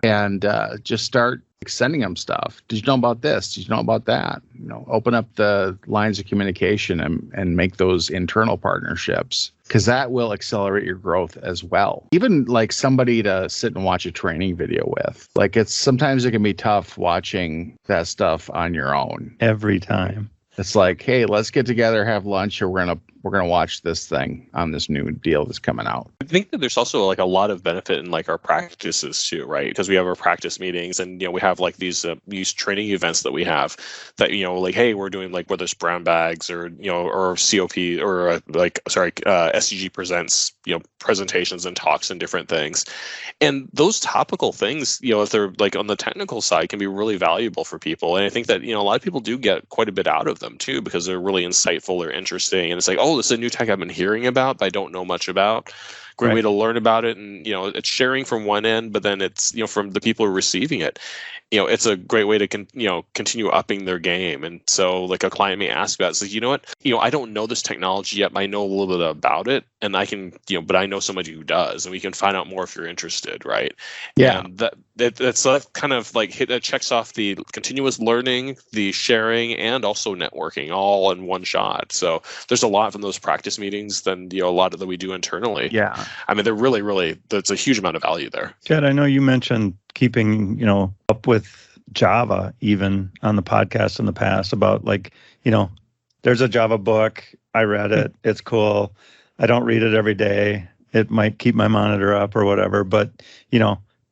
Speaker 1: and just start sending them stuff. Did you know about this? Did you know about that? Open up the lines of communication and make those internal partnerships, because that will accelerate your growth as well. Even like somebody to sit and watch a training video with. Like sometimes it can be tough watching that stuff on your own.
Speaker 3: Every time.
Speaker 1: It's like, hey, let's get together, have lunch, or we're gonna watch this thing on this new deal that's coming out.
Speaker 4: I think that there's also like a lot of benefit in like our practices too, right? Because we have our practice meetings, and we have like these training events that we have that like, hey, we're doing like whether it's brown bags or or COP or SCG presents presentations and talks and different things, and those topical things if they're like on the technical side can be really valuable for people. And I think that a lot of people do get quite a bit out of them too, because they're really insightful or interesting, and it's like, oh, this is a new tech I've been hearing about but I don't know much about. Great way to learn about it. And it's sharing from one end, but then it's from the people who are receiving it. It's a great way to continue upping their game. And so like a client may ask about it, so what, I don't know this technology yet, but I know a little bit about it, and I can but I know somebody who does, and we can find out more if you're interested, right? And that's kind of like that checks off the continuous learning, the sharing, and also networking all in one shot. So there's a lot from those practice meetings than a lot of that we do internally. I mean, they're really there's a huge amount of value there.
Speaker 3: Ted, I know you mentioned keeping up with Java even on the podcast in the past about like there's a Java book, I read it, it's cool, I don't read it every day, it might keep my monitor up or whatever, but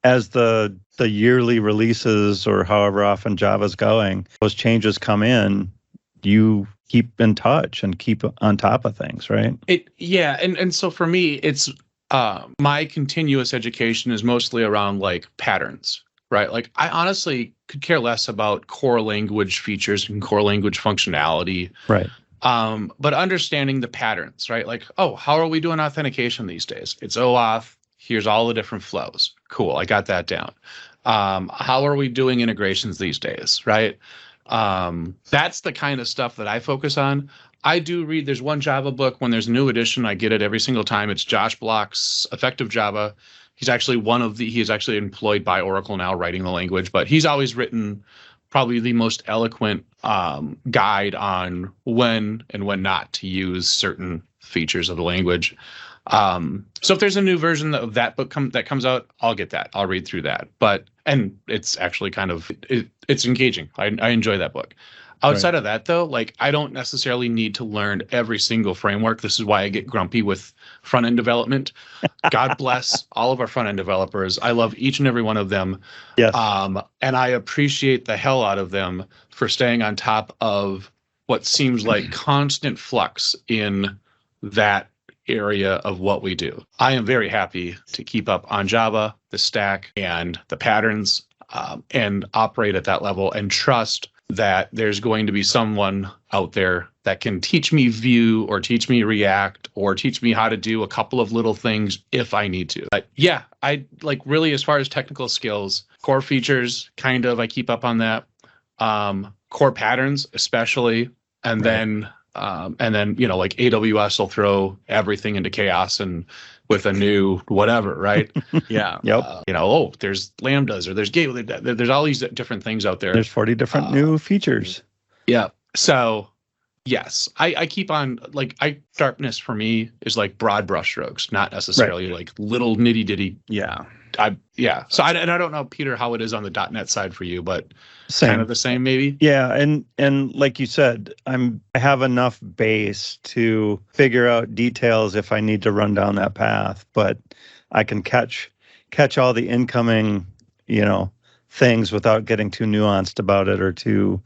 Speaker 3: as the yearly releases or however often Java's going, those changes come in, you keep in touch and keep on top of things, right?
Speaker 2: And so for me, it's my continuous education is mostly around like patterns, right? Like I honestly could care less about core language features and core language functionality,
Speaker 3: right?
Speaker 2: But understanding the patterns, right? Like, oh, how are we doing authentication these days? It's OAuth. Here's all the different flows. Cool, I got that down. How are we doing integrations these days, right? That's the kind of stuff that I focus on. I do read, there's one Java book, when there's a new edition, I get it every single time. It's Josh Block's Effective Java. He's actually he's actually employed by Oracle now writing the language, but he's always written probably the most eloquent guide on when and when not to use certain features of the language. So if there's a new version of that book that comes out, I'll get that. I'll read through that. And it's actually kind of, it's engaging. I enjoy that book. Outside of that, though, like I don't necessarily need to learn every single framework. This is why I get grumpy with front-end development. God bless all of our front-end developers. I love each and every one of them.
Speaker 3: Yes.
Speaker 2: And I appreciate the hell out of them for staying on top of what seems like constant flux in that area of what we do. I am very happy to keep up on Java, the stack, and the patterns, and operate at that level and trust that there's going to be someone out there that can teach me Vue or teach me React or teach me how to do a couple of little things if I need to. But yeah, I like really, as far as technical skills, core features, kind of, I keep up on that. Core patterns, especially. And then like AWS will throw everything into chaos and with a new whatever, right?
Speaker 1: Yeah.
Speaker 3: Yep.
Speaker 2: There's lambdas or there's gateway. There's all these different things out there.
Speaker 3: There's 40 different new features.
Speaker 2: Yeah. So Yes, I keep on like sharpness for me is like broad brushstrokes, not necessarily like little nitty ditty.
Speaker 1: Yeah.
Speaker 2: So I don't know, Peter, how it is on the .NET side for you, but
Speaker 3: Same.
Speaker 2: kind of the same maybe.
Speaker 3: Yeah, and like you said, I have enough base to figure out details if I need to run down that path, but I can catch all the incoming, things without getting too nuanced about it or too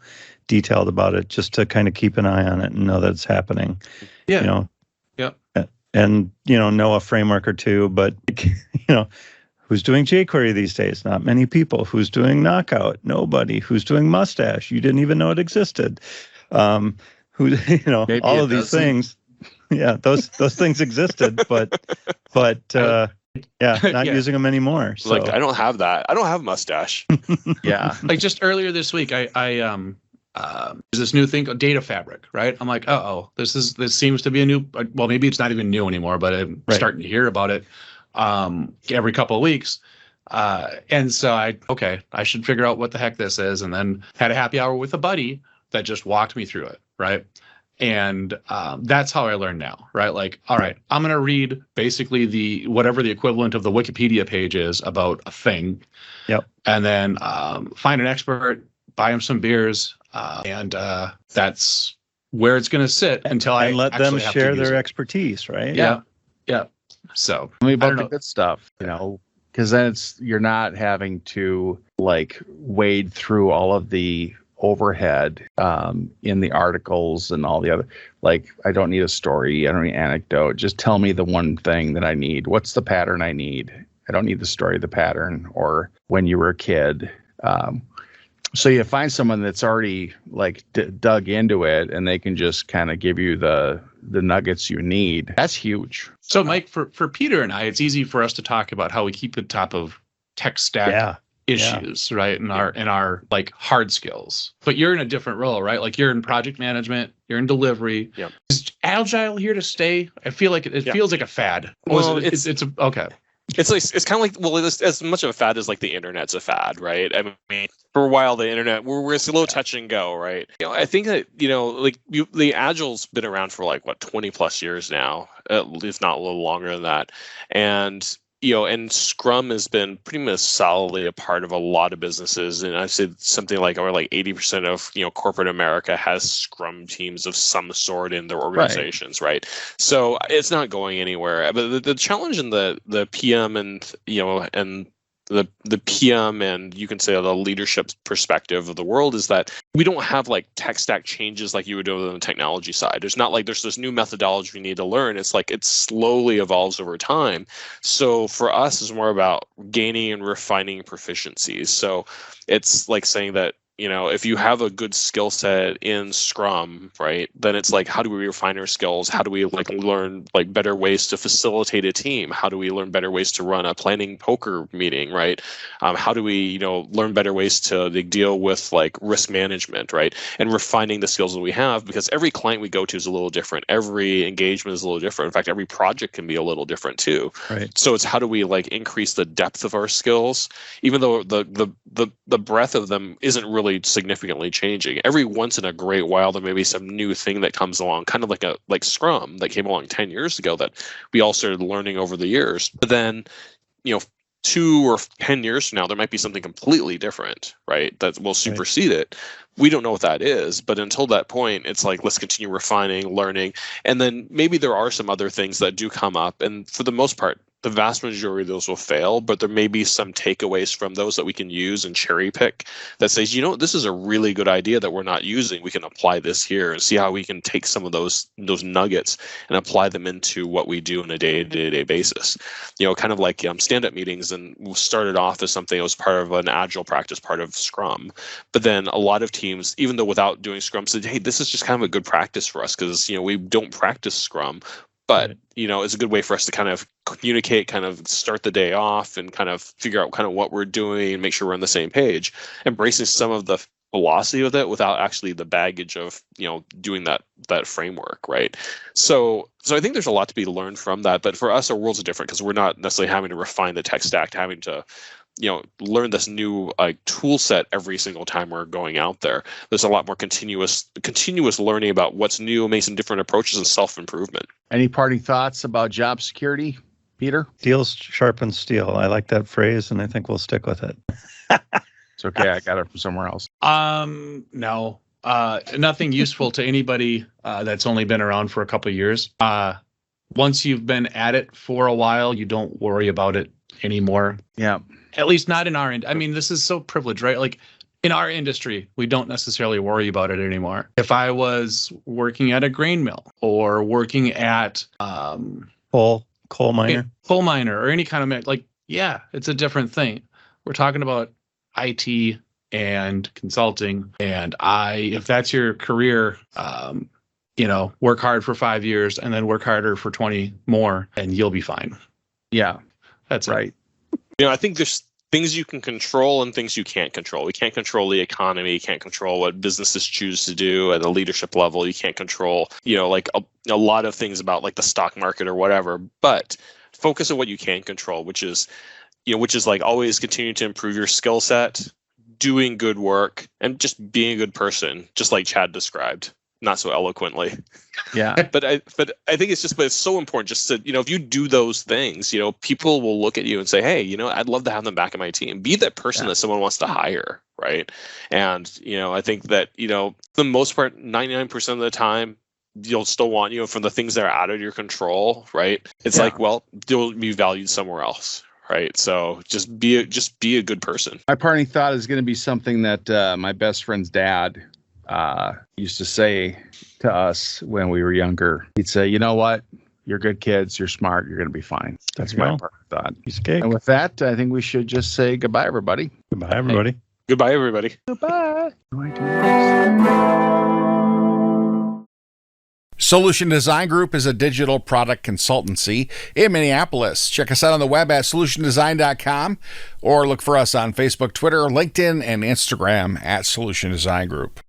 Speaker 3: detailed about it, just to kind of keep an eye on it and know that it's happening.
Speaker 2: Yeah.
Speaker 3: And know a framework or two, but who's doing jQuery these days? Not many people. Who's doing Knockout? Nobody. Who's doing Mustache? You didn't even know it existed. Maybe all of these things. Yeah, those things existed, but not using them anymore. So.
Speaker 4: Like, I don't have that. I don't have Mustache.
Speaker 1: Yeah.
Speaker 2: Like just earlier this week, there's this new thing called Data Fabric, right? I'm like, this seems to be a new. Well, maybe it's not even new anymore, but I'm starting to hear about it every couple of weeks. And so I should figure out what the heck this is. And then had a happy hour with a buddy that just walked me through it. Right. And that's how I learn now. Right. Like, all right, I'm going to read basically whatever the equivalent of the Wikipedia page is about a thing.
Speaker 3: Yep.
Speaker 2: And then find an expert, buy him some beers. And that's where it's going to sit until I
Speaker 3: let them share their expertise. Right.
Speaker 2: Yeah. So
Speaker 1: tell me about the good stuff, because then you're not having to like wade through all of the overhead in the articles and all the other, like, I don't need a story. I don't need an anecdote. Just tell me the one thing that I need. What's the pattern I need? I don't need the story, the pattern, or when you were a kid. So you find someone that's already like dug into it, and they can just kind of give you the nuggets you need. That's huge.
Speaker 2: So, Mike, for Peter and I, it's easy for us to talk about how we keep the top of tech stack issues, right? And our like hard skills. But you're in a different role, right? Like you're in project management, you're in delivery.
Speaker 4: Yeah.
Speaker 2: Is Agile here to stay? I feel like it feels like a fad.
Speaker 4: Well,
Speaker 2: it's okay.
Speaker 4: It's kind of like, well, it's as much of a fad as like the internet's a fad, right? I mean, for a while the internet we're slow touch and go, right? I think that the Agile's been around for like 20 plus years now, if not a little longer than that, and and Scrum has been pretty much solidly a part of a lot of businesses, and I'd say something like over 80% of corporate America has Scrum teams of some sort in their organizations, right? So it's not going anywhere. But the challenge in the PM and and the PM and you can say the leadership perspective of the world is that we don't have like tech stack changes like you would do on the technology side. There's not like there's this new methodology we need to learn. It's like it slowly evolves over time. So for us, it's more about gaining and refining proficiencies. So it's like saying that if you have a good skill set in Scrum, right, then it's like, how do we refine our skills? How do we learn better ways to facilitate a team? How do we learn better ways to run a planning poker meeting, right? How do we, learn better ways to deal with risk management, right? And refining the skills that we have, because every client we go to is a little different. Every engagement is a little different. In fact, every project can be a little different too.
Speaker 3: Right.
Speaker 4: So it's how do we increase the depth of our skills, even though the breadth of them isn't really significantly changing. Every once in a great while there may be some new thing that comes along, kind of like Scrum that came along 10 years ago that we all started learning over the years. But then 2 or 10 years from now there might be something completely different, right, that will supersede it. We don't know what that is, but until that point it's like, let's continue refining, learning, and then maybe there are some other things that do come up, and for the most part the vast majority of those will fail, but there may be some takeaways from those that we can use and cherry pick that says, this is a really good idea that we're not using. We can apply this here and see how we can take some of those nuggets and apply them into what we do on a day-to-day basis. Kind of like stand-up meetings, and started off as something that was part of an Agile practice, part of Scrum. But then a lot of teams, even though without doing Scrum, said, hey, this is just kind of a good practice for us because, we don't practice Scrum. But, it's a good way for us to kind of communicate, kind of start the day off and kind of figure out kind of what we're doing and make sure we're on the same page, embracing some of the velocity of it without actually the baggage of, doing that framework, right? So I think there's a lot to be learned from that. But for us, our worlds are different because we're not necessarily having to refine the tech stack, having to learn this new tool set every single time we're going out there. There's a lot more continuous learning about what's new, and some different approaches and self-improvement.
Speaker 1: Any parting thoughts about job security, Peter?
Speaker 3: Steel sharpens steel. I like that phrase, and I think we'll stick with it.
Speaker 1: It's okay. I got it from somewhere else.
Speaker 2: No. Nothing useful to anybody that's only been around for a couple of years. Once you've been at it for a while, you don't worry about it anymore.
Speaker 1: Yeah.
Speaker 2: At least not in our I mean, this is so privileged, right? Like in our industry, we don't necessarily worry about it anymore. If I was working at a grain mill or working at
Speaker 3: coal miner
Speaker 2: or any kind of it's a different thing. We're talking about IT and consulting, and if that's your career, work hard for 5 years and then work harder for 20 more, and you'll be fine.
Speaker 1: Yeah,
Speaker 2: that's
Speaker 1: right.
Speaker 2: It.
Speaker 4: I think there's things you can control and things you can't control. We can't control the economy. You can't control what businesses choose to do at a leadership level. You can't control, a lot of things about like the stock market or whatever. But focus on what you can control, which is like always continue to improve your skill set, doing good work, and just being a good person, just like Chad described, not so eloquently.
Speaker 1: Yeah.
Speaker 4: But I think it's so important just to, if you do those things, people will look at you and say, hey, I'd love to have them back in my team. Be that person that someone wants to hire, right? And, I think that, for the most part, 99% of the time, you'll still want, from the things that are out of your control, right? It's like, well, you'll be valued somewhere else. Right. So just be a good person.
Speaker 1: My parting thought is going to be something that my best friend's dad used to say to us when we were younger. He'd say, you know what? You're good kids. You're smart. You're going to be fine. That's my parting thought. And with that, I think we should just say goodbye, everybody.
Speaker 3: Goodbye, everybody.
Speaker 4: Hey. Goodbye, everybody.
Speaker 1: Goodbye.
Speaker 5: Solution Design Group is a digital product consultancy in Minneapolis. Check us out on the web at solutiondesign.com or look for us on Facebook, Twitter, LinkedIn, and Instagram at Solution Design Group.